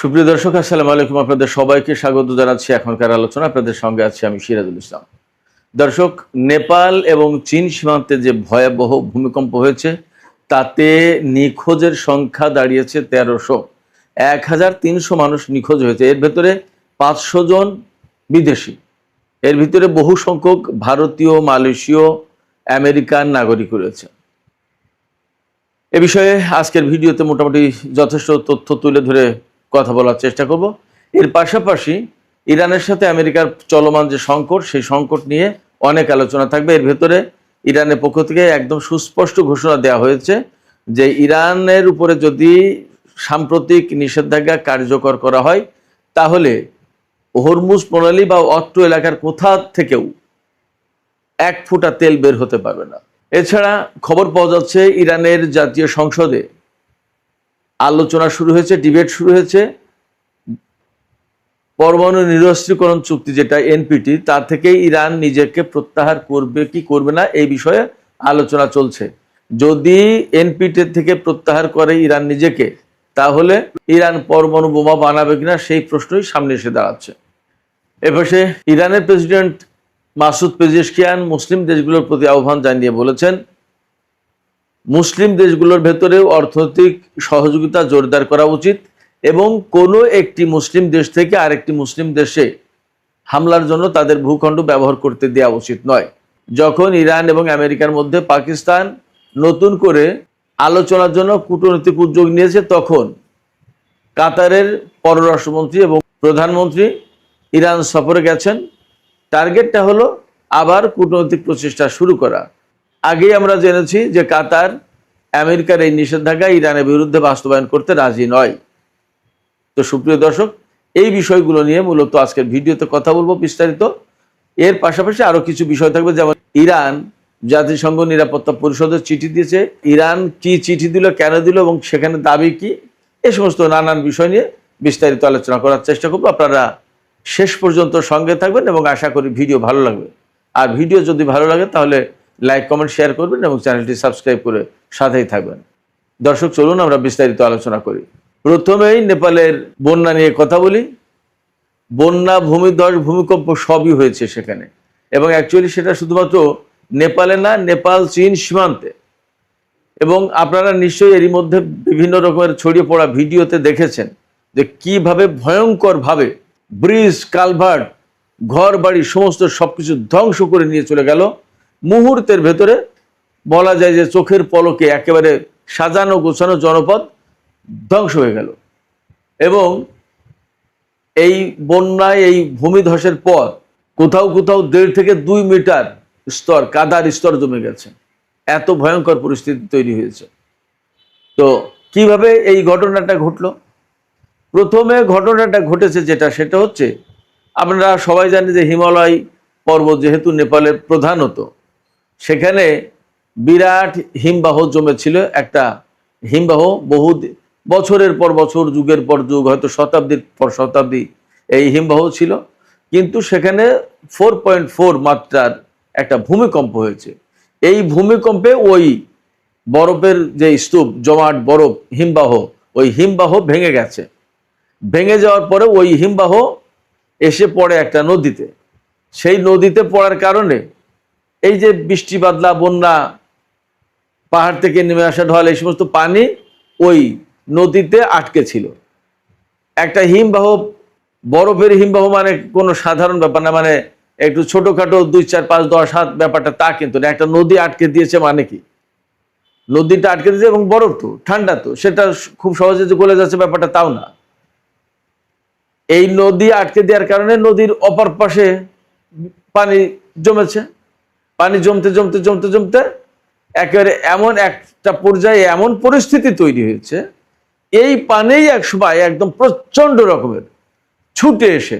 সুপ্রিয় দর্শক, আসসালামু আলাইকুম। আপনাদের সবাইকে স্বাগত জানাচ্ছি এখনকার আলোচনা। আপনাদের সঙ্গে আছি আমি সিরাজুল ইসলাম। দর্শক, নেপাল এবং চীন সীমান্তে যে ভয়াবহ ভূমিকম্প হয়েছে তাতে নিখোঁজের সংখ্যা দাঁড়িয়েছে ১৩০০। ১৩০০ মানুষ নিখোঁজ হয়েছে। এর ভেতরে ৫০০ জন বিদেশি, এর ভিতরে বহু সংখ্যক ভারতীয়, মালয়েশীয়, আমেরিকান নাগরিক রয়েছে। এ বিষয়ে আজকের ভিডিওতে মোটামুটি যথেষ্ট তথ্য তুলে ধরে কথা বলার চেষ্টা করব। এর পাশাপাশি ইরানের সাথে আমেরিকার চলমান যে সংকট, সেই সংকট নিয়ে অনেক আলোচনা থাকবে। এর ভেতরে ইরানের পক্ষ থেকে একদম সুস্পষ্ট ঘোষণা দেওয়া হয়েছে যে ইরানের উপরে যদি সাম্প্রতিক নিষেধাজ্ঞা কার্যকর করা হয় তাহলে হরমুজ প্রণালী বা অত্র এলাকার কোথা থেকেও এক ফোঁটা তেল বের হতে পারবে না। এছাড়া খবর পাওয়া যাচ্ছে ইরানের জাতীয় সংসদে আলোচনা শুরু হয়েছে, ডিবেট শুরু হয়েছে। পরমাণু নিরস্ত্রীকরণ চুক্তি যেটা এনপিটি, তা থেকে ইরান নিজেকে প্রত্যাহার করবে কি করবে না এই বিষয়ে আলোচনা চলছে। যদি এনপিটি থেকে প্রত্যাহার করে ইরান নিজেকে, তাহলে ইরান পরমাণু বোমা বানাবে কিনা সেই প্রশ্নই সামনে এসে দাঁড়াচ্ছে। এপাশে ইরানের প্রেসিডেন্ট মাসুদ পেজেশকিয়ান মুসলিম দেশগুলোর প্রতি আহ্বান জানিয়ে বলেছেন, মুসলিম দেশগুলোর ভেতরেও অর্থনৈতিক সহযোগিতা জোরদার করা উচিত এবং কোনো একটি মুসলিম দেশ থেকে আরেকটি মুসলিম দেশে হামলার জন্য তাদের ভূখণ্ড ব্যবহার করতে দেওয়া উচিত নয়। যখন ইরান এবং আমেরিকার মধ্যে পাকিস্তান নতুন করে আলোচনার জন্য কূটনৈতিক উদ্যোগ নিয়েছে, তখন কাতারের পররাষ্ট্রমন্ত্রী এবং প্রধানমন্ত্রী ইরান সফরে গেছেন। টার্গেটটা হলো আবার কূটনৈতিক প্রচেষ্টা শুরু করা। আগেই আমরা জেনেছি যে কাতার আমেরিকার এই নিষেধাজ্ঞা ইরানের বিরুদ্ধে বাস্তবায়ন করতে রাজি নয়। তো সুপ্রিয় দর্শক, এই বিষয়গুলো নিয়ে মূলত আজকের ভিডিওতে কথা বলবো বিস্তারিত। এর পাশাপাশি আরো কিছু বিষয় থাকবে, যেমন ইরান জাতিসংঘ নিরাপত্তা পরিষদের চিঠি দিয়েছে, ইরান কি চিঠি দিল, কেন দিল এবং সেখানে দাবি কি, এই সমস্ত নানান বিষয় নিয়ে বিস্তারিত আলোচনা করার চেষ্টা করবো। আপনারা শেষ পর্যন্ত সঙ্গে থাকবেন এবং আশা করি ভিডিও ভালো লাগবে। আর ভিডিও যদি ভালো লাগে তাহলে লাইক, কমেন্ট, শেয়ার করবেন এবং চ্যানেলটি সাবস্ক্রাইব করে সাথেই থাকবেন। দর্শক, চলুন আমরা বিস্তারিত আলোচনা করি। প্রথমেই নেপালের বন্যা নিয়ে কথা বলি। বন্যা, ভূমিধস, ভূমিকম্প সবই হয়েছে সেখানে, এবং অ্যাকচুয়ালি সেটা শুধুমাত্র নেপালে না, নেপাল চীন সীমান্তে। এবং আপনারা নিশ্চয়ই এরই মধ্যে বিভিন্ন রকমের ছড়িয়ে পড়া ভিডিওতে দেখেছেন যে কিভাবে ভয়ঙ্করভাবে ব্রিজ, কালভার্ট, ঘর বাড়ি সমস্ত সবকিছু ধ্বংস করে নিয়ে চলে গেল। মুহূর্তের ভেতরে বলা যায় যে চোখের পলকে একেবারে সাজানো গোছানো জনপদ ধ্বংস হয়ে গেল। এবং এই বন্যায়, এই ভূমিধসের পর কোথাও কোথাও 1.5 থেকে 2 মিটার স্তর, কাদার স্তর জমে গেছে। এত ভয়ঙ্কর পরিস্থিতি তৈরি হয়েছে। তো কিভাবে এই ঘটনাটা ঘটলো? প্রথমে ঘটনাটা ঘটেছে সেটা হচ্ছে, আপনারা সবাই জানেন যে হিমালয় পর্বত যেহেতু নেপালের প্রধানত, সেখানে বিরাট হিমবাহ জমেছিল। একটা হিমবাহ বহু বছরের পর বছর, যুগের পর যুগ, হয়তো শতাব্দীর পর শতাব্দী এই হিমবাহ ছিল। কিন্তু সেখানে 4.4 মাত্রার একটা ভূমিকম্প হয়েছে। এই ভূমিকম্পে ওই বরফের যে স্তূপ, জমাট বরফ, হিমবাহ, ওই হিমবাহ ভেঙে গেছে। ভেঙে যাওয়ার পরে ওই হিমবাহ এসে পড়ে একটা নদীতে। সেই নদীতে পড়ার কারণে এই যে বৃষ্টি বাদলা, বন্যা, পাহাড় থেকে নেমে আসা ঢল, এই সমস্ত পানি ওই নদীতে আটকে ছিল। একটা হিমবাহ, বরফের হিমবাহ মানে কোনো সাধারণ ব্যাপার না, মানে একটু ছোটখাটো 2, 4, 5, 10 হাত ব্যাপারটা তা কিন্তু না। একটা নদী আটকে দিয়েছে মানে কি, নদীটা আটকে দিয়েছে এবং বরফ তো, ঠান্ডা তো, সেটা খুব সহজে যে গলে যাচ্ছে ব্যাপারটা তাও না। এই নদী আটকে দেওয়ার কারণে নদীর অপর পাশে পানি জমেছে। পানি জমতে জমতে জমতে জমতে একেবারে এমন একটা পর্যায়ে এমন পরিস্থিতি তৈরি হয়েছে, এই পানি একসময় একদম প্রচন্ড রকমের ছুটে এসে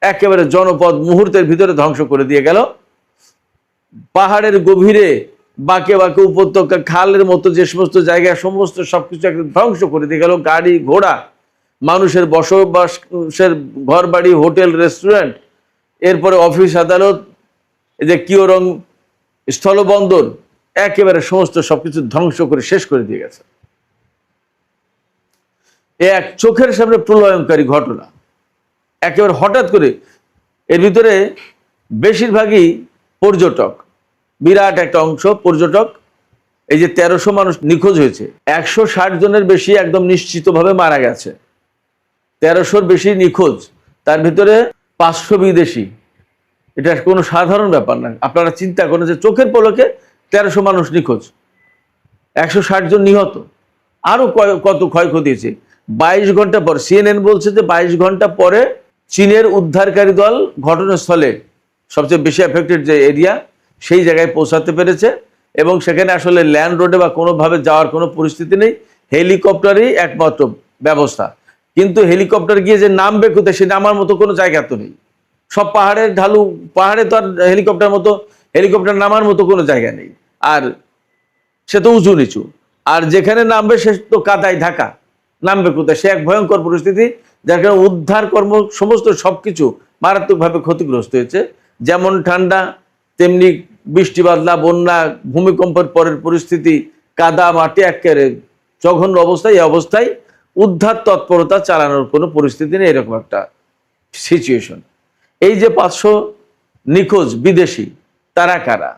একেবারে জনপদ মুহূর্তের ভিতরে ধ্বংস করে দিয়ে গেল। পাহাড়ের গভীরে বাঁকে বাঁকে উপত্যকা, খালের মতো যে সমস্ত জায়গায়, সমস্ত সবকিছু একদম ধ্বংস করে দিয়ে গেল। গাড়ি ঘোড়া, মানুষের বসবাসের ঘর বাড়ি, হোটেল, রেস্টুরেন্ট, এরপরে অফিস আদালত, এই যে কিওরং স্থলবন্দর, একেবারে সমস্ত সবকিছু ধ্বংস করে শেষ করে দিয়ে গেছে। এক চোখের সামনে প্রলয়ঙ্কারী ঘটনা, একেবারে হঠাৎ করে। এর ভিতরে বেশিরভাগই পর্যটক, বিরাট একটা অংশ পর্যটক। এই যে 1300 মানুষ নিখোঁজ হয়েছে, 160 জনের বেশি একদম নিশ্চিতভাবে মারা গেছে। 1300-র বেশি নিখোঁজ, তার ভিতরে 500 বিদেশি। এটা কোনো সাধারণ ব্যাপার না। আপনারা চিন্তা করেন যে চোখের পলকে 1300 মানুষ নিখোঁজ, 160 জন নিহত, আরো কত ক্ষয়ক্ষতি হয়েছে। 22 ঘন্টা পর CNN বলছে যে 22 ঘন্টা পরে চীনের উদ্ধারকারী দল ঘটনাস্থলে, সবচেয়ে বেশি এফেক্টেড যে এরিয়া, সেই জায়গায় পৌঁছাতে পেরেছে এবং সেখানে আসলে ল্যান্ড রোডে বা কোনোভাবে যাওয়ার কোনো পরিস্থিতি নেই, হেলিকপ্টারই একমাত্র ব্যবস্থা। কিন্তু হেলিকপ্টার গিয়ে যে নামবে কোথায়, সে নামার মতো কোনো জায়গা তো নেই। সব পাহাড়ের ঢালু, পাহাড়ে তো আর হেলিকপ্টার নামার মতো কোনো জায়গা নেই, আর সে তো উঁচু নিচু, আর যেখানে নামবে সে তো কাদায় ঢাকা, নামবে কোথায়? সে এক ভয়ঙ্কর পরিস্থিতি, যার কারণে উদ্ধার কর্ম সমস্ত সবকিছু মারাত্মকভাবে ক্ষতিগ্রস্ত হয়েছে। যেমন ঠান্ডা, তেমনি বৃষ্টি বাদলা, বন্যা, ভূমিকম্পের পরের পরিস্থিতি, কাদা মাটি একেবারে জঘন্য অবস্থায়। এই অবস্থায় উদ্ধার তৎপরতা চালানোর কোনো পরিস্থিতি নেই, এরকম একটা সিচুয়েশন। এই যে 500 নিখোঁজ বিদেশি, তারা কারা?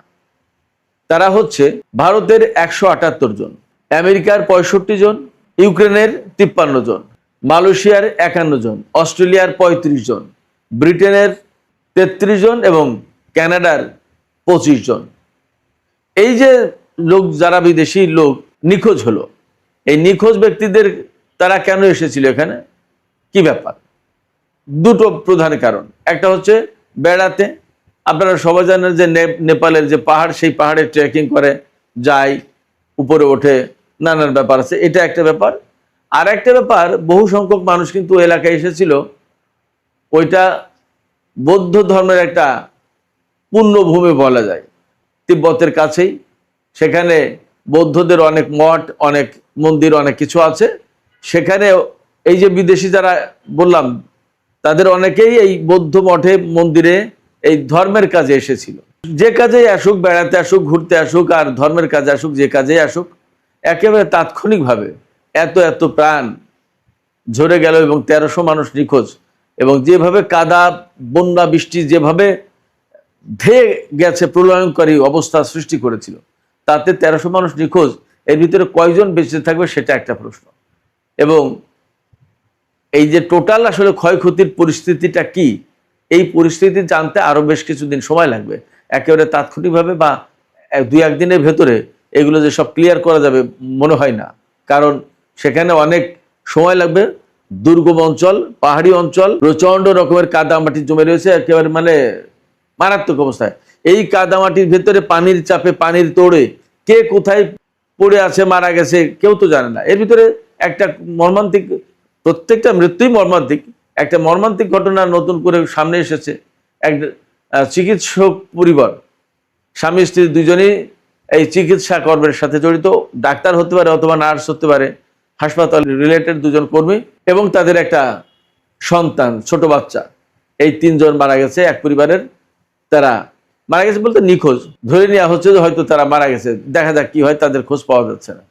তারা হচ্ছে ভারতের 178 জন, আমেরিকার 65 জন, ইউক্রেনের 53 জন, মালয়েশিয়ার 51 জন, অস্ট্রেলিয়ার 35 জন, ব্রিটেনের 33 জন এবং কানাডার 25 জন। এই যে লোক, যারা বিদেশি লোক নিখোঁজ হলো, এই নিখোঁজ ব্যক্তিদের তারা কেন এসেছিল এখানে, কি ব্যাপার? দুটো প্রধান কারণ। একটা হচ্ছে বেড়াতে। আপনারা সবাই জানেন যে নেপালের যে পাহাড়, সেই পাহাড়ে ট্রেকিং করে যায়, উপরে ওঠে, নানান ব্যাপার আছে, এটা একটা ব্যাপার। আর একটা ব্যাপার, বহু সংখ্যক মানুষ কিন্তু এলাকায় এসেছিল, ওইটা বৌদ্ধ ধর্মের একটা পুণ্যভূমি বলা যায়, তিব্বতের কাছেই। সেখানে বৌদ্ধদের অনেক মঠ, অনেক মন্দির, অনেক কিছু আছে। সেখানে এই যে বিদেশি যারা বললাম, তাদের অনেকেই এই বৌদ্ধ মঠে, মন্দিরে এই ধর্মের কাজে এসেছিল। যে কাজেই আসুক, বেড়াতে আসুক, ঘুরতে আসুক, আর ধর্মের কাজে আসুক, যে কাজেই আসুক, একেবারে তাৎক্ষণিকভাবে এত প্রাণ ঝরে গেল এবং 1300 মানুষ নিখোঁজ। এবং যেভাবে কাদা, বন্যা, বৃষ্টি যেভাবে ধেয়ে গেছে, প্রলয়ঙ্কারী অবস্থা সৃষ্টি করেছিল, তাতে 1300 মানুষ নিখোঁজ। এর ভিতরে কয়জন বেঁচে থাকবে সেটা একটা প্রশ্ন। এবং এই যে টোটাল আসলে ক্ষয়ক্ষতির পরিস্থিতিটা কি, এই পরিস্থিতি জানতে আরো বেশ কিছুদিন সময় লাগবে। একেবারে তাৎক্ষণিকভাবে বা 2-1 দিনের ভেতরে এগুলো যে সব ক্লিয়ার করা যাবে মনে হয় না, কারণ সেখানে অনেক সময় লাগবে। দুর্গম অঞ্চল, পাহাড়ি অঞ্চল, প্রচন্ড রকমের কাদামাটি জমে রয়েছে, একেবারে মানে মারাত্মক অবস্থায়। এই কাদামাটির ভেতরে পানির চাপে, পানির তোড়ে কে কোথায় পড়ে আছে, মারা গেছে, কেউ তো জানে না। এর ভিতরে একটা মর্মান্তিক, প্রত্যেকটা মৃত্যুই মর্মান্তিক, একটা মর্মান্তিক ঘটনা নতুন করে সামনে এসেছে। এক চিকিৎসক পরিবার, স্বামী স্ত্রী দুজনেই এই চিকিৎসা কর্মের সাথে জড়িত, ডাক্তার হতে পারে অথবা নার্স হতে পারে, হাসপাতাল রিলেটেড দুজন কর্মী, এবং তাদের একটা সন্তান, ছোট বাচ্চা। এই 3 জন মারা গেছে এক পরিবারের। তারা মারা গেছে বলতে নিখোঁজ, ধরে নেওয়া হচ্ছে যে হয়তো তারা মারা গেছে, দেখা যাক কি হয়, তাদের খোঁজ পাওয়া যাচ্ছে না।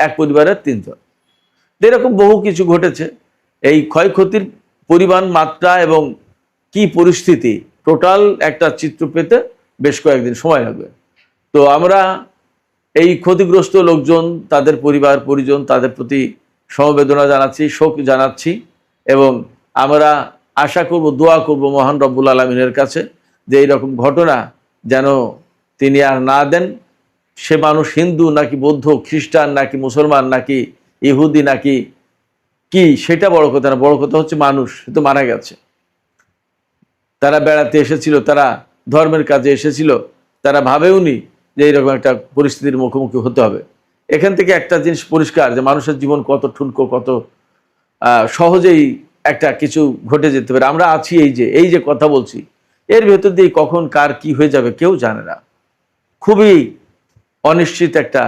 এক পরিবারের 3 জন। এরকম বহু কিছু ঘটেছে। এই ক্ষয়ক্ষতির পরিমাণ, মাত্রা এবং কি পরিস্থিতি, টোটাল একটা চিত্র পেতে বেশ কয়েকদিন সময় লাগবে। তো আমরা এই ক্ষতিগ্রস্ত লোকজন, তাদের পরিবার পরিজন, তাদের প্রতি সমবেদনা জানাচ্ছি, শোক জানাচ্ছি, এবং আমরা আশা করব, দোয়া করব মহান রব্বুল আলামিনের কাছে যে এইরকম ঘটনা যেন তিনি আর না দেন। সে মানুষ হিন্দু নাকি বৌদ্ধ, খ্রিস্টান নাকি মুসলমান নাকি ইহুদি নাকি কি, সেটা বড় কথা না। বড় কথা হচ্ছে মানুষ, সে তো মারা গেছে। তারা বেড়াতে এসেছিল, তারা ধর্মের কাজে এসেছিল, তারা ভাবেওনি যে এইরকম একটা পরিস্থিতির মুখোমুখি হতে হবে। এখান থেকে একটা জিনিস পরিষ্কার, যে মানুষের জীবন কত ঠুনকো, কত সহজেই একটা কিছু ঘটে যেতে পারে। আমরা আছি, এই যে কথা বলছি, এর ভেতর দিয়ে কখন কার কি হয়ে যাবে কেউ জানে না। খুবই অনিশ্চিত একটা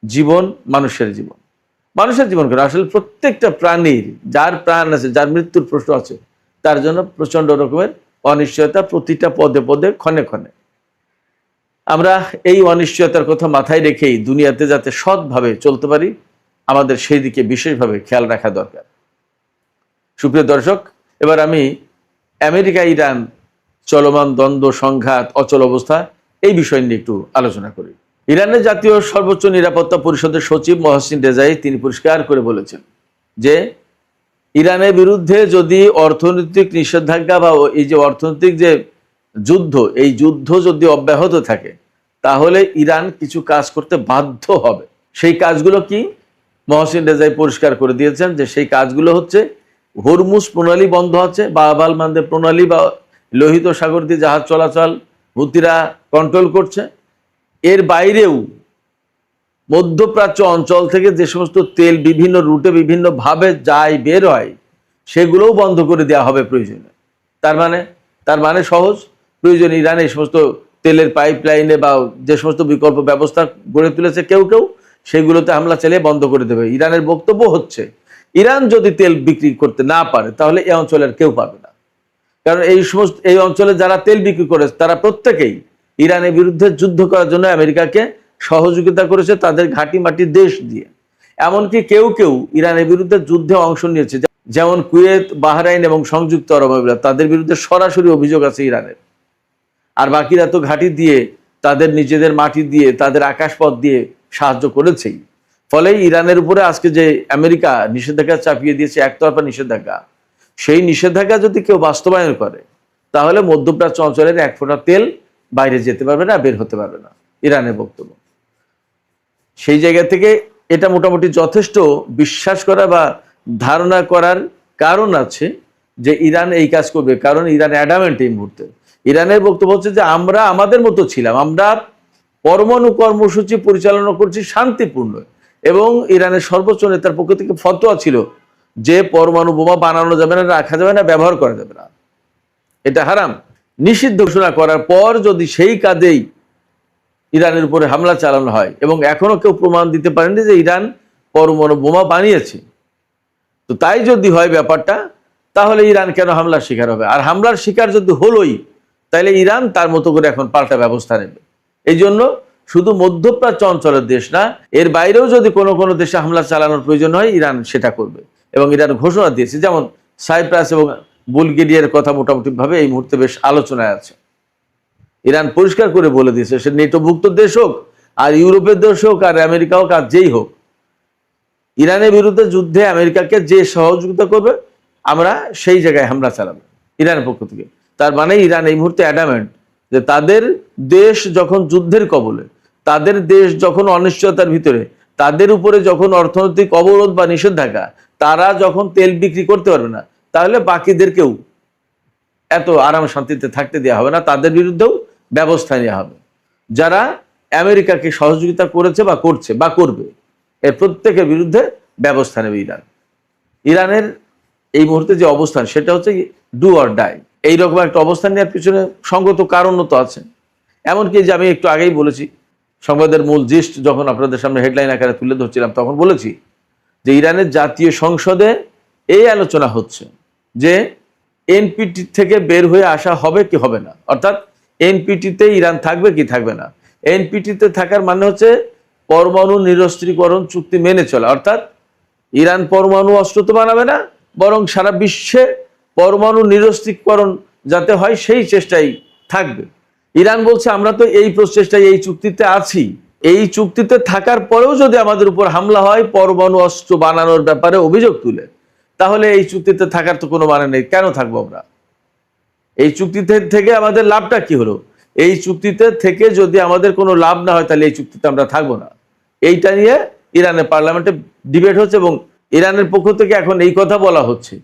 জীবন মানুষের জীবন। মানুষের জীবন কেন, আসলে প্রত্যেকটা প্রাণীর, যার প্রাণ আছে, যার মৃত্যুর প্রশ্ন আছে, তার জন্য প্রচন্ড রকমের অনিশ্চয়তা, প্রতিটা পদে পদে, ক্ষণে ক্ষণে। আমরা এই অনিশ্চয়তার কথা মাথায় রেখেই দুনিয়াতে যাতে সৎভাবে চলতে পারি, আমাদের সেই দিকে বিশেষভাবে খেয়াল রাখা দরকার। সুপ্রিয় দর্শক, এবার আমি আমেরিকা ইরান চলমান দ্বন্দ্ব, সংঘাত, অচল অবস্থা এই বিষয় নিয়ে একটু আলোচনা করি। ইরানের জাতীয় সর্বোচ্চ নিরাপত্তা পরিষদের সচিব মহসিন রেজাই তিনি পরিষ্কার করে বলেছেন যে ইরানের বিরুদ্ধে যদি অর্থনৈতিক নিষেধাজ্ঞা বা এই যে অর্থনৈতিক যে যুদ্ধ, এই যুদ্ধ যদি অব্যাহত থাকে তাহলে ইরান কিছু কাজ করতে বাধ্য হবে। সেই কাজগুলো কি? মহসিন রেজাই পরিষ্কার করে দিয়েছেন যে সেই কাজগুলো হচ্ছে হরমুজ প্রণালী বন্ধ আছে, বাব আল মানদেব প্রণালী বা লোহিত সাগর দিয়ে জাহাজ চলাচল হুতিরা কন্ট্রোল করছে। এর বাইরেও মধ্যপ্রাচ্য অঞ্চল থেকে যে সমস্ত তেল বিভিন্ন রুটে বিভিন্নভাবে যায়, বের হয়, সেগুলোও বন্ধ করে দেওয়া হবে প্রয়োজনে। তার মানে সহজ, প্রয়োজনে ইরান এই সমস্ত তেলের পাইপ লাইনে বা যে সমস্ত বিকল্প ব্যবস্থা গড়ে তুলেছে কেউ সেগুলোতে হামলা চালিয়ে বন্ধ করে দেবে। ইরানের বক্তব্য হচ্ছে ইরান যদি তেল বিক্রি করতে না পারে তাহলে এই অঞ্চলের কেউ পাবে না। কারণ এই অঞ্চলে যারা তেল বিক্রি করে তারা প্রত্যেকেই ইরানের বিরুদ্ধে যুদ্ধ করার জন্য আমেরিকাকে সহযোগিতা করেছে তাদের ঘাঁটি মাটি দেশ দিয়ে। এমনকি কেউ ইরানের বিরুদ্ধে যুদ্ধে অংশ নিয়েছে, যেমন কুয়েত, বাহরাইন এবং সংযুক্ত আরব আমিরাত, তাদের বিরুদ্ধে সরাসরি অভিযোগ আছে ইরানের। আর বাকিরা তো ঘাঁটি দিয়ে, তাদের নিজেদের মাটি দিয়ে, তাদের আকাশপথ দিয়ে সাহায্য করেছেই। ফলে ইরানের উপরে আজকে যে আমেরিকা নিষেধাজ্ঞা চাপিয়ে দিয়েছে, একতরফা নিষেধাজ্ঞা, সেই নিষেধাজ্ঞা যদি কেউ বাস্তবায়ন করে তাহলে মধ্যপ্রাচ্য অঞ্চলের এক ফোঁটা তেল বাইরে যেতে পারবে না, বের হতে পারবে না, ইরানের বক্তব্য। সেই জায়গা থেকে এটা মোটামুটি যথেষ্ট বিশ্বাস করা বা ধারণা করার কারণ আছে যে ইরান এই কাজ করবে, কারণ ইরান অ্যাডামেন্ট এই মুহূর্তে। ইরানের বক্তব্য হচ্ছে যে আমরা আমাদের মতো ছিলাম, আমরা পরমাণু কর্মসূচি পরিচালনা করছি শান্তিপূর্ণ, এবং ইরানের সর্বোচ্চ নেতার পক্ষ থেকে ফতোয়া ছিল যে পরমাণু বোমা বানানো যাবে না, রাখা যাবে না, ব্যবহার করা যাবে না, এটা হারাম। নিষিদ্ধ ঘোষণা করার পর যদি সেই কাজেই ইরানের উপরে হামলা চালানো হয় এবং এখনো কেউ প্রমাণ দিতে পারেনি যে ইরান পরমাণু বোমা বানিয়েছে, তো তাই যদি হয় ব্যাপারটা, তাহলে ইরান কেন হামলার শিকার হবে? আর হামলার শিকার যদি হলোই, তাহলে ইরান তার মতো করে এখন পাল্টা ব্যবস্থা নেবে। এই জন্য শুধু মধ্যপ্রাচ্য অঞ্চলের দেশ না, এর বাইরেও যদি কোনো দেশে হামলা চালানোর প্রয়োজন হয় ইরান সেটা করবে। এবং ইরান ঘোষণা দিয়েছে, যেমন সাইপ্রাস এবং বুলগেরিয়ার কথা মোটামুটিভাবে এই মুহূর্তে বেশ আলোচনায় আছে। ইরান পরিষ্কার করে বলে দিয়েছে সে নেটোভুক্ত দেশ হোক, আর ইউরোপের দেশ হোক, আর আমেরিকা হোক, আর যেই হোক, ইরানের বিরুদ্ধে যুদ্ধে আমেরিকাকে যে সহযোগিতা করবে আমরা সেই জায়গায় হামলা চালাবো ইরানের পক্ষ থেকে। তার মানে ইরান এই মুহূর্তে অ্যাডামেন্ট যে তাদের দেশ যখন যুদ্ধের কবলে, তাদের দেশ যখন অনিশ্চয়তার ভিতরে, তাদের উপরে যখন অর্থনৈতিক অবরোধ বা নিষেধাজ্ঞা, তারা যখন তেল বিক্রি করতে পারবে না, তাহলে বাকিদেরকেও এত আরাম শান্তিতে থাকতে দেওয়া হবে না, তাদের বিরুদ্ধেও ব্যবস্থা নেওয়া হবে। যারা আমেরিকাকে সহযোগিতা করেছে বা করছে বা করবে, এর প্রত্যেকের বিরুদ্ধে ব্যবস্থা নেবে ইরান। ইরানের এই মুহূর্তে যে অবস্থান সেটা হচ্ছে ডু অর ডাই, এইরকম একটা অবস্থান নেওয়ার পিছনে সঙ্গত কারণও তো আছে। এমনকি যে আমি একটু আগেই বলেছি, সংবাদের মূল জিস্ট যখন আপনাদের সামনে হেডলাইন আকারে তুলে ধরছিলাম তখন বলেছি যে ইরানের জাতীয় সংসদে এই আলোচনা হচ্ছে যে এনপিটি থেকে বের হয়ে আসা হবে কি হবে না, অর্থাৎ এনপিটিতে ইরান থাকবে কি থাকবে না। এনপিটিতে থাকার মানে হচ্ছে পরমাণু নিরস্ত্রীকরণ চুক্তি মেনে চলা, অর্থাৎ ইরান পরমাণু অস্ত্র তো বানাবে না, বরং সারা বিশ্বে পরমাণু নিরস্ত্রীকরণ যাতে হয় সেই চেষ্টাই থাকবে। ইরান বলছে আমরা তো এই প্রচেষ্টায় এই চুক্তিতে আছি, এই চুক্তিতে থাকার পরেও যদি আমাদের উপর হামলা হয় পরমাণু অস্ত্র বানানোর ব্যাপারে অভিযোগ তুলে, তাহলে এই চুক্তিতে থাকার তো কোনো মানে নেই, কেন থাকবো আমরা? এই চুক্তিতে থেকে আমাদের লাভটা কি হলো? এই চুক্তিতে থেকে যদি আমাদের কোনো লাভ না হয় তাহলে এই চুক্তিতে আমরা থাকবো না। এইটা নিয়ে ইরানের পার্লামেন্টে ডিবেট হচ্ছে, এবং ইরানের পক্ষ থেকে এখন এই কথা বলা হচ্ছে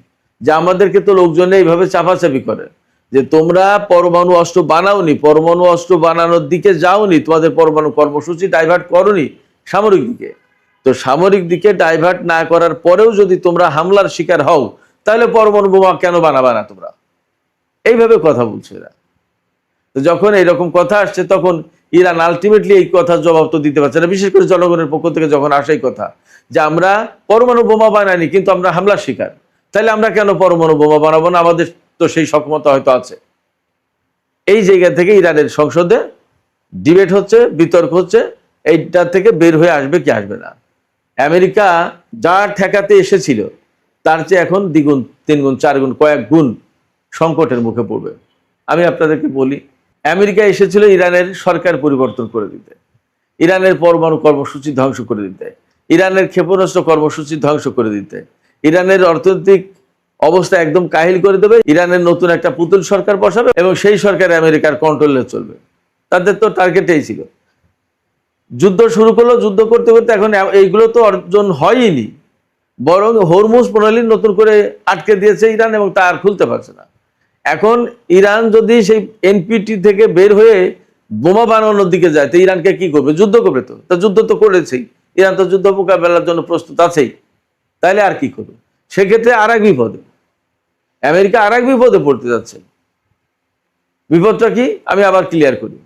যে আমাদেরকে তো লোকজন এইভাবে চাপাচাপি করে যে তোমরা পরমাণু অস্ত্র বানাওনি, পরমাণু অস্ত্র বানানোর দিকে যাওনি, তোমাদের পরমাণু কর্মসূচি ডাইভার্ট করোনি সামরিক দিকে, তো সামরিক দিকে ডাইভার্ট না করার পরেও যদি তোমরা হামলার শিকার হও তাহলে পরমাণু বোমা কেন বানাবা না তোমরা? এইভাবে কথা বলছে এরা। তো যখন এইরকম কথা আসছে তখন ইরান আলটিমেটলি এই কথার জবাব তো দিতে পারছে না, বিশেষ করে জনগণের পক্ষ থেকে যখন আসে এই কথা যে আমরা পরমাণু বোমা বানাইনি কিন্তু আমরা হামলার শিকার, তাহলে আমরা কেন পরমাণু বোমা বানাবো না? আমাদের তো সেই সক্ষমতা হয়তো আছে। এই জায়গা থেকে ইরানের সংসদে ডিবেট হচ্ছে, বিতর্ক হচ্ছে, এইটা থেকে বের হয়ে আসবে কি আসবে না। আমেরিকা যা ঠেকাতে এসেছিল তার চেয়ে এখন দ্বিগুণ 3 গুণ 4 গুণ কয়েক গুণ সংকটের মুখে পড়বে। আমি আপনাদেরকে বলি, আমেরিকা এসেছিল ইরানের সরকার পরিবর্তন করে দিতে, ইরানের পরমাণু কর্মসূচি ধ্বংস করে দিতে, ইরানের ক্ষেপণাস্ত্র কর্মসূচি ধ্বংস করে দিতে, ইরানের অর্থনৈতিক অবস্থা একদম কাহিল করে দেবে, ইরানের নতুন একটা পুতুল সরকার বসাবে এবং সেই সরকার আমেরিকার কন্ট্রোলে চলবে। তাদের তো টার্গেটেই ছিল। যুদ্ধ শুরু করলো, যুদ্ধ করতে করতে এখন এইগুলো তো অর্জন হয়নি, বরং হরমুজ প্রণালী নতুন করে আটকে দিয়েছে ইরান এবং তা আর খুলতে পারছে না। এখন ইরান যদি সেই এনপিটি থেকে বের হয়ে বোমা বানানোর দিকে যায়, তো ইরানকে কি করবে? যুদ্ধ করবে। তো তা যুদ্ধ তো করেছেই, ইরান তো যুদ্ধ মোকাবেলার জন্য প্রস্তুত আছেই, তাইলে আর কি করবে? সেক্ষেত্রে আর এক বিপদে আমেরিকা আর এক বিপদে পড়তে যাচ্ছে। বিপদটা কি আমি আবার ক্লিয়ার করি।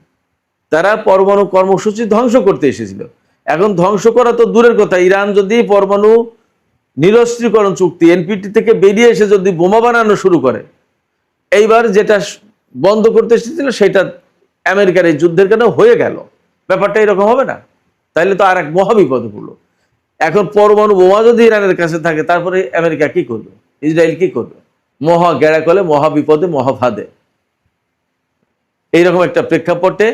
তারা পরমাণু কর্মসূচি ধ্বংস করতে এসেছিল। এখন ধ্বংস করা তো দূরের কথা, ইরান যদি পরমাণু নিরস্ত্রীকরণ চুক্তি এনপিটি থেকে বেরিয়ে এসে যদি বোমা বানানো শুরু করে, এইবার যেটা বন্ধ করতে এসেছিল সেটা আমেরিকার এই যুদ্ধের কারণে হয়ে গেল। ব্যাপারটা এরকম হবে না? তাইলে তো আর এক মহাবিপদে পড়লো। এখন পরমাণু বোমা যদি ইরানের কাছে থাকে, তারপরে আমেরিকা কি করবে? ইসরায়েল কি করবে? মহা গেড়াকলে, মহাবিপদে, মহাফাদে। এইরকম একটা প্রেক্ষাপটে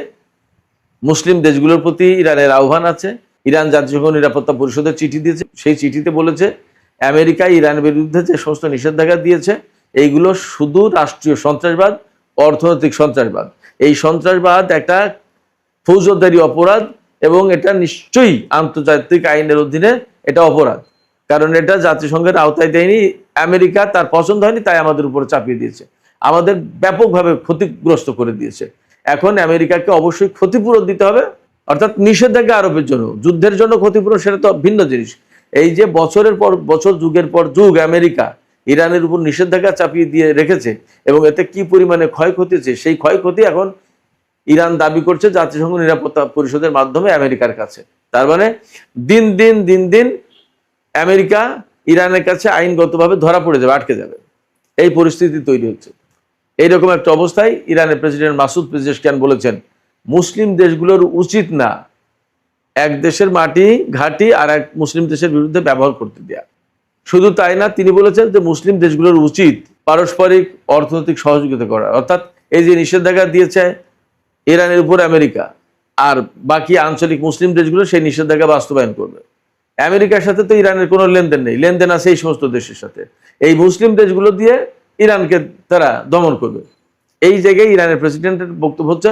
মুসলিম দেশগুলোর প্রতি ইরানের আহ্বান আছে। ইরান জাতিসংঘ নিরাপত্তা পরিষদের চিঠি দিয়েছে, সেই চিঠিতে বলেছে আমেরিকা ইরানের বিরুদ্ধে যে সমস্ত নিষেধাজ্ঞা দিয়েছে এইগুলো শুধু রাষ্ট্রীয় সন্ত্রাসবাদ, অর্থনৈতিক সন্ত্রাসবাদ। এই সন্ত্রাসবাদ একটা ফৌজদারি অপরাধ এবং এটা নিশ্চয়ই আন্তর্জাতিক আইনের অধীনে এটা অপরাধ, কারণ এটা জাতিসংঘের আওতায় দেয়নি, আমেরিকা তার পছন্দ হয়নি, তাই আমাদের উপরে চাপিয়ে দিয়েছে, আমাদের ব্যাপকভাবে ক্ষতিগ্রস্ত করে দিয়েছে। এখন আমেরিকাকে অবশ্যই ক্ষতিপূরণ দিতে হবে, অর্থাৎ নিষেধাজ্ঞা আরোপের জন্য। যুদ্ধের জন্য ক্ষতিপূরণ সেটা তো ভিন্ন জিনিস। এই যে বছরের পর বছর, যুগের পর যুগ আমেরিকা ইরানের উপর নিষেধাজ্ঞা চাপিয়ে দিয়ে রেখেছে এবং এতে কি পরিমাণে ক্ষয়ক্ষতি হচ্ছে, সেই ক্ষয়ক্ষতি এখন ইরান দাবি করছে জাতিসংঘ নিরাপত্তা পরিষদের মাধ্যমে আমেরিকার কাছে। তার মানে দিন দিন আমেরিকা ইরানের কাছে আইনগতভাবে ধরা পড়ে যাবে, আটকে যাবে। এই পরিস্থিতি তৈরি হচ্ছে। এইরকম একটা অবস্থায় ইরানের প্রেসিডেন্ট মাসুদ পেজেশকিয়ান বলেছেন, মুসলিম দেশগুলোর উচিত না এক দেশের মাটি ঘাঁটি আর এক মুসলিম দেশের বিরুদ্ধে ব্যবহার করতে দেয়া। শুধু তাই না, তিনি বলেছেন যে মুসলিম দেশগুলোর উচিত পারস্পরিক অর্থনৈতিক সহযোগিতা করা। অর্থাৎ এই যে নিষেধাজ্ঞা দিয়েছে ইরানের উপর আমেরিকা, আর বাকি আঞ্চলিক মুসলিম দেশগুলো সেই নিষেধাজ্ঞা বাস্তবায়ন করবে। আমেরিকার সাথে তো ইরানের কোনো লেনদেন নেই, লেনদেন আছে এই সমস্ত দেশের সাথে। এই মুসলিম দেশগুলো দিয়ে ইরানকে তারা দমন করবে। এই জায়গায় ইরানের প্রেসিডেন্টের বক্তব্য হচ্ছে,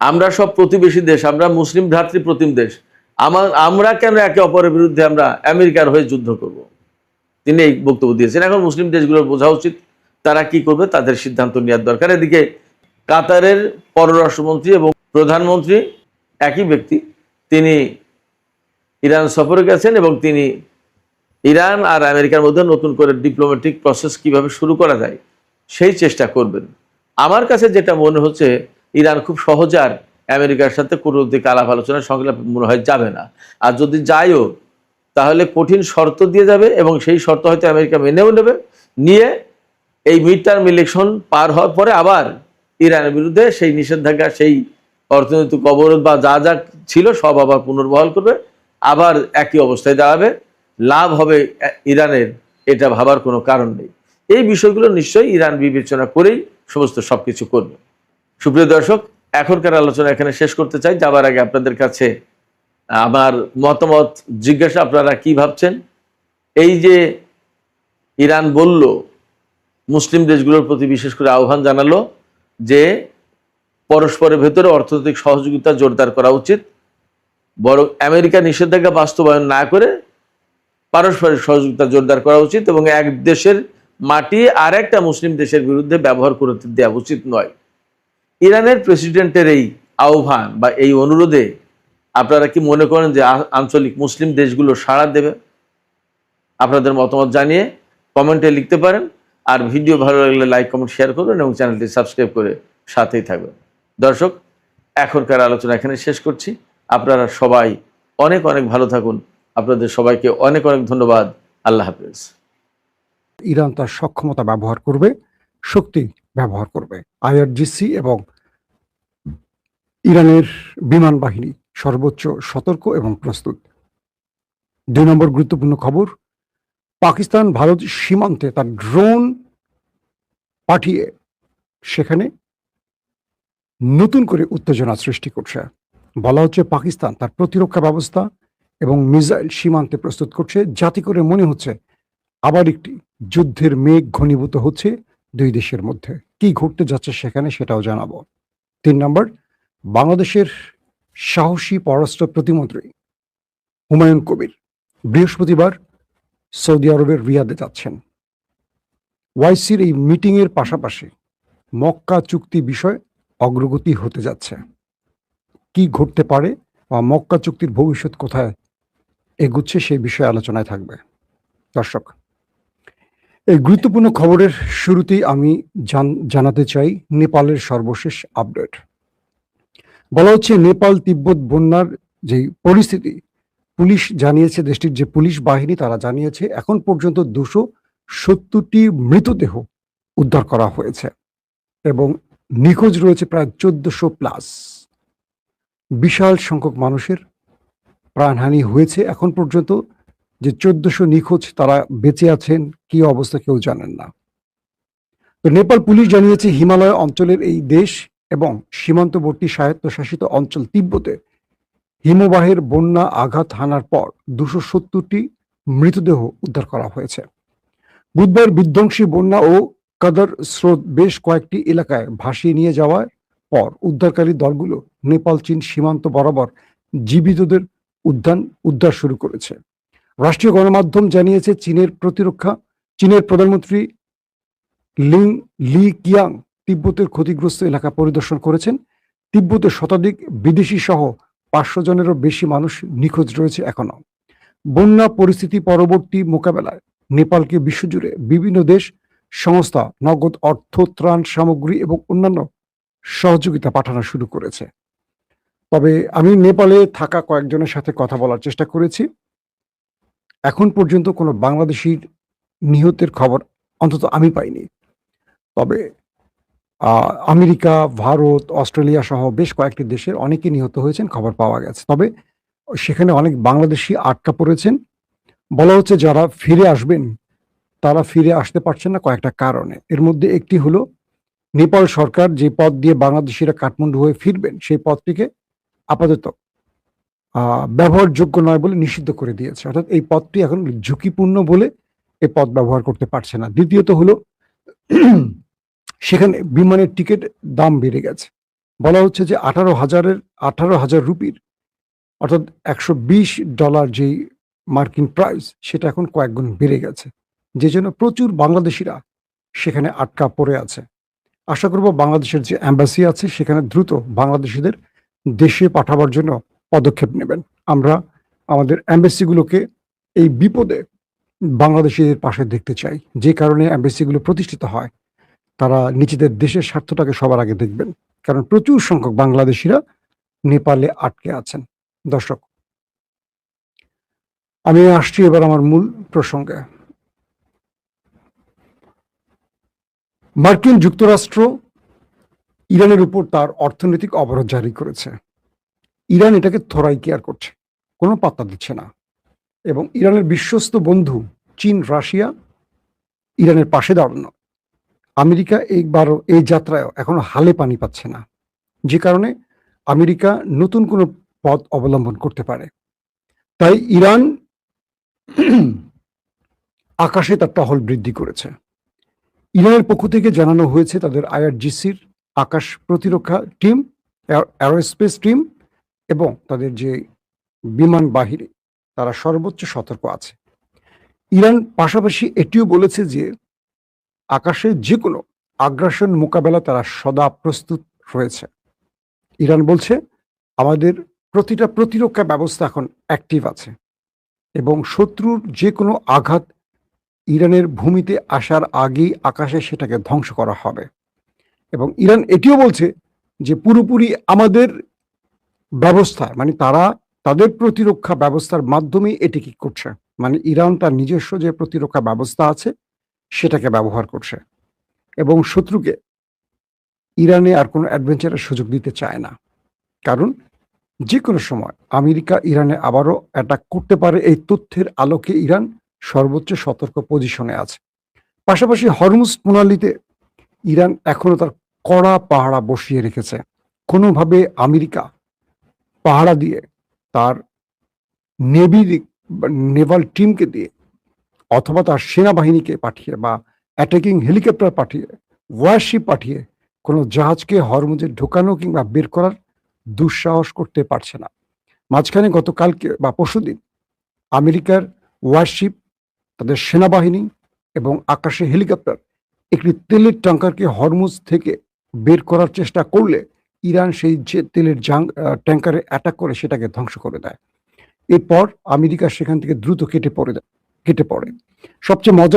আমরা সব প্রতিবেশী দেশ, আমরা মুসলিম ভ্রাতৃপ্রতিম দেশ, আমরা কেন একে অপরের বিরুদ্ধে আমরা আমেরিকার হয়ে যুদ্ধ করব? তিনি এই বক্তব্য দিয়েছেন। এখন মুসলিম দেশগুলোর বোঝা উচিত তারা কি করবে, তাদের সিদ্ধান্ত নেওয়ার দরকার। এদিকে কাতারের পররাষ্ট্রমন্ত্রী এবং প্রধানমন্ত্রী একই ব্যক্তি, তিনি ইরান সফরে গেছেন এবং তিনি ইরান আর আমেরিকার মধ্যে নতুন করে ডিপ্লোম্যাটিক প্রসেস কিভাবে শুরু করা যায় সেই চেষ্টা করবেন। আমার কাছে যেটা মনে হচ্ছে, ইরান খুব সহজে আর আমেরিকার সাথে কূটনৈতিক আলাপ আলোচনা সংলাপ মনে হয় যাবে না। আর যদি যায়ও তাহলে কঠিন শর্ত দিয়ে যাবে এবং সেই শর্ত হয়তো আমেরিকা মেনেও নেবে, নিয়ে এই মিড টার্ম ইলেকশন পার হওয়ার পরে আবার ইরানের বিরুদ্ধে সেই নিষেধাজ্ঞা, সেই অর্থনৈতিক অবরোধ বা যা যা ছিল সব আবার পুনর্বহাল করবে, আবার একই অবস্থায় দাঁড়াবে। লাভ হবে ইরানের, এটা ভাবার কোনো কারণ নেই। এই বিষয়গুলো নিশ্চয়ই ইরান বিবেচনা করেই সমস্ত সবকিছু করবে। সুপ্রিয় দর্শক, এখনকার আলোচনা এখানে শেষ করতে চাই। যাবার আগে আপনাদের কাছে আমার মতামত জিজ্ঞাসা, আপনারা কি ভাবছেন? এই যে ইরান বলল, মুসলিম দেশগুলোর প্রতি বিশেষ করে আহ্বান জানালো যে পরস্পরের ভেতরে অর্থনৈতিক সহযোগিতা জোরদার করা উচিত, বরং আমেরিকা নিষেধাজ্ঞা বাস্তবায়ন না করে পারস্পরিক সহযোগিতা জোরদার করা উচিত এবং এক দেশের মাটি আর একটা মুসলিম দেশের বিরুদ্ধে ব্যবহার করতে দেওয়া উচিত নয়। ইরানের প্রেসিডেন্টের এই আহ্বান বা এই অনুরোধে আপনারা কি মনে করেন যে আঞ্চলিক মুসলিম দেশগুলো সাড়া দেবে? আপনাদের মতামত জানিয়ে কমেন্টে লিখতে পারেন। আর ভিডিও ভালো লাগলে লাইক, কমেন্ট, শেয়ার করবেন এবং চ্যানেলটি সাবস্ক্রাইব করে সাথেই থাকবেন। দর্শক, এখনকার আলোচনা এখানে শেষ করছি। আপনারা সবাই অনেক অনেক ভালো থাকুন। আপনাদের সবাইকে অনেক অনেক ধন্যবাদ। আল্লাহ হাফেজ। ইরান তার সক্ষমতা ব্যবহার করবে, শক্তি ব্যবহার করবে। আইআরজিসি এবং ইরানের বিমান বাহিনী সর্বোচ্চ সতর্ক এবং প্রস্তুত। 2 নম্বর গুরুত্বপূর্ণ খবর, পাকিস্তান ভারত সীমান্তে তার ড্রোন পাঠিয়ে সেখানে নতুন করে উত্তেজনা সৃষ্টি করছে। বলা হচ্ছে পাকিস্তান তার প্রতিরক্ষা ব্যবস্থা এবং মিসাইল সীমান্তে প্রস্তুত করছে, যাতে করে মনে হচ্ছে আবার একটি যুদ্ধের মেঘ ঘনীভূত হচ্ছে দুই দেশের মধ্যে। কি ঘটতে যাচ্ছে সেখানে সেটাও জানাবো। 3 নম্বর, বাংলাদেশের সাহসী পররাষ্ট্র প্রতিমন্ত্রী হুমায়ুন কবির বৃহস্পতিবার সৌদি আরবের রিয়াদে যাচ্ছেন। ওয়াইসির এই মিটিংয়ের পাশাপাশি মক্কা চুক্তি বিষয়ে অগ্রগতি হতে যাচ্ছে। কি ঘটতে পারে বা মক্কা চুক্তির ভবিষ্যৎ কোথায় এগুচ্ছে সেই বিষয়ে আলোচনায় থাকবে। দর্শক, এই গুরুত্বপূর্ণ খবরের শুরুতেই আমি জানাতে চাই নেপালের সর্বশেষ আপডেট। বলা হচ্ছে নেপাল তিব্বত বন্যার যে পরিস্থিতি, পুলিশ জানিয়েছে, দেশটির যে পুলিশ বাহিনী তারা জানিয়েছে এখন পর্যন্ত 270টি মৃতদেহ উদ্ধার করা হয়েছে এবং নিখোঁজ রয়েছে প্রায় 1400+। বিশাল সংখ্যক মানুষের প্রাণহানি হয়েছে। এখন পর্যন্ত যে 1400 নিখোঁজ তারা বেঁচে আছেন কি অবস্থা কেউ জানেন না। তো নেপাল পুলিশ জানিয়েছে হিমালয় অঞ্চলের এই দেশ এবং সীমান্তবর্তী স্বায়ত্তশাসিত অঞ্চল তিব্বতে হিমবাহের বন্যা আঘাত হানার পর 270টি মৃতদেহ উদ্ধার করা হয়েছে। বুধবার বিধ্বংসী বন্যা ও কাদার স্রোত বেশ কয়েকটি এলাকায় ভাসিয়ে নিয়ে যাওয়ার পর উদ্ধারকারী দলগুলো নেপাল চীন সীমান্ত বরাবর জীবিতদের উদ্ধার শুরু করেছে। রাষ্ট্রীয় গণমাধ্যম জানিয়েছে চীনের প্রধানমন্ত্রী লি কিয়াং তিব্বতের ক্ষতিগ্রস্ত এলাকা পরিদর্শন করেছেন। তিব্বতে শতাধিক বিদেশি সহ 500 জনেরও বেশি মানুষ নিখোঁজ রয়েছে এখনো। বন্যা পরিস্থিতি পরবর্তী মোকাবেলায় নেপালকে বিশ্বজুড়ে বিভিন্ন দেশ সংস্থা নগদ অর্থ, ত্রাণ সামগ্রী এবং অন্যান্য সহযোগিতা পাঠানো শুরু করেছে। তবে আমি নেপালে থাকা কয়েকজনের সাথে কথা বলার চেষ্টা করেছি। এখন পর্যন্ত কোনো বাংলাদেশির নিহতের খবর অন্তত আমি পাইনি। তবে আমেরিকা, ভারত, অস্ট্রেলিয়া সহ বেশ কয়েকটি দেশের অনেকে নিহত হয়েছেন খবর পাওয়া গেছে। তবে সেখানে অনেক বাংলাদেশি আটকা পড়েছেন। বলা হচ্ছে যারা ফিরে আসবেন তারা ফিরে আসতে পারছেন না কয়েকটা কারণে। এর মধ্যে একটি হলো নেপাল সরকার যে পথ দিয়ে বাংলাদেশিরা কাঠমান্ডু হয়ে ফিরবেন সেই পথটিকে আপাতত ব্যবহারযোগ্য নয় বলে নিষিদ্ধ করে দিয়েছে। অর্থাৎ এই পথটি এখন ঝুঁকিপূর্ণ বলে এই পথ ব্যবহার করতে পারছে না। দ্বিতীয়ত হলো সেখানে বিমানের টিকিট দাম বেড়ে গেছে। বলা হচ্ছে যে 18,000 রুপির অর্থাৎ $120 যেই মার্কিন প্রাইস সেটা এখন কয়েক গুণ বেড়ে গেছে, যে জন্য প্রচুর বাংলাদেশিরা সেখানে আটকা পড়ে আছে। আশা করব বাংলাদেশের যে এম্বাসি আছে সেখানে দ্রুত বাংলাদেশিদের দেশে পাঠাবার জন্য পদক্ষেপ নেবেন। আমরা আমাদের এম্বাসিগুলোকে এই বিপদে বাংলাদেশিদের পাশে দেখতে চাই। যে কারণে এম্বাসিগুলো প্রতিষ্ঠিত হয় তারা নিজেদের দেশের স্বার্থটাকে সবার আগে দেখবেন, কারণ প্রচুর সংখ্যক বাংলাদেশিরা নেপালে আটকে আছেন। দর্শক, আমি আসছি এবার আমার মূল প্রসঙ্গে। মার্কিন যুক্তরাষ্ট্র ইরানের উপর তার অর্থনৈতিক অবরোধ জারি করেছে। ইরান এটাকে থোড়াই কেয়ার করছে, কোনো পাত্তা দিচ্ছে না। এবং ইরানের বিশ্বস্ত বন্ধু চীন, রাশিয়া ইরানের পাশে দাঁড়ানো। আমেরিকা এইবারও এই যাত্রায় এখনো হালে পানি পাচ্ছে না, যে কারণে আমেরিকা নতুন কোনো পথ অবলম্বন করতে পারে। তাই ইরান আকাশে তার টহল বৃদ্ধি করেছে। ইরানের পক্ষ থেকে জানানো হয়েছে তাদের IRGCর আকাশ প্রতিরক্ষা টিম, এরোস্পেস টিম এবং তাদের যে বিমান বাহিনী তারা সর্বোচ্চ সতর্ক আছে। ইরান পাশাপাশি এটিও বলেছে যে আকাশে যে কোনো আগ্রাসন মোকাবেলা তারা সদা প্রস্তুত রয়েছে। ইরান বলছে আমাদের প্রতিটা প্রতিরক্ষা ব্যবস্থা এখন অ্যাক্টিভ আছে এবং শত্রুর যে কোনো আঘাত ইরানের ভূমিতে আসার আগেই আকাশে সেটাকে ধ্বংস করা হবে। এবং ইরান এটিও বলছে যে পুরোপুরি আমাদের ব্যবস্থা, মানে তারা তাদের প্রতিরক্ষা ব্যবস্থার মাধ্যমেই এটি কি করছে, মানে ইরান তার নিজস্ব যে প্রতিরক্ষা ব্যবস্থা আছে সেটাকে ব্যবহার করছে এবং শত্রুকে ইরানে আর কোনো অ্যাডভেঞ্চারের সুযোগ দিতে চায় না। কারণ যে কোনো সময় আমেরিকা ইরানে আবারও অ্যাটাক করতে পারে, এই তথ্যের আলোকে ইরান সর্বোচ্চ সতর্ক পজিশনে আছে। পাশাপাশি হরমুজ প্রণালীতে ইরান এখনো তার কড়া পাহারা বসিয়ে রেখেছে। কোনোভাবে আমেরিকা পাহারা দিয়ে তার নেভি নেভাল টিমকে দিয়ে অথবা তার সেনাবাহিনীকে পাঠিয়ে বা অ্যাটাকিং হেলিকপ্টার পাঠিয়ে ওয়ারশিপ পাঠিয়ে কোনো জাহাজকে হরমুজে ঢোকানো কিংবা বের করার দুঃসাহস করতে পারছে না। মাঝখানে গতকালকে বা পরশুদিন আমেরিকার ওয়ারশিপ, তাদের সেনাবাহিনী এবং আকাশে হেলিকপ্টার একটি তেলের ট্যাঙ্কারকে হরমুজ থেকে বের করার চেষ্টা করলে ইরান সেই যে তেলের ট্যাঙ্কারে অ্যাটাক করে সেটাকে ধ্বংস করে দেয়। এরপর আমেরিকা সেখান থেকে দ্রুত কেটে পড়ে। সবচেয়ে মজার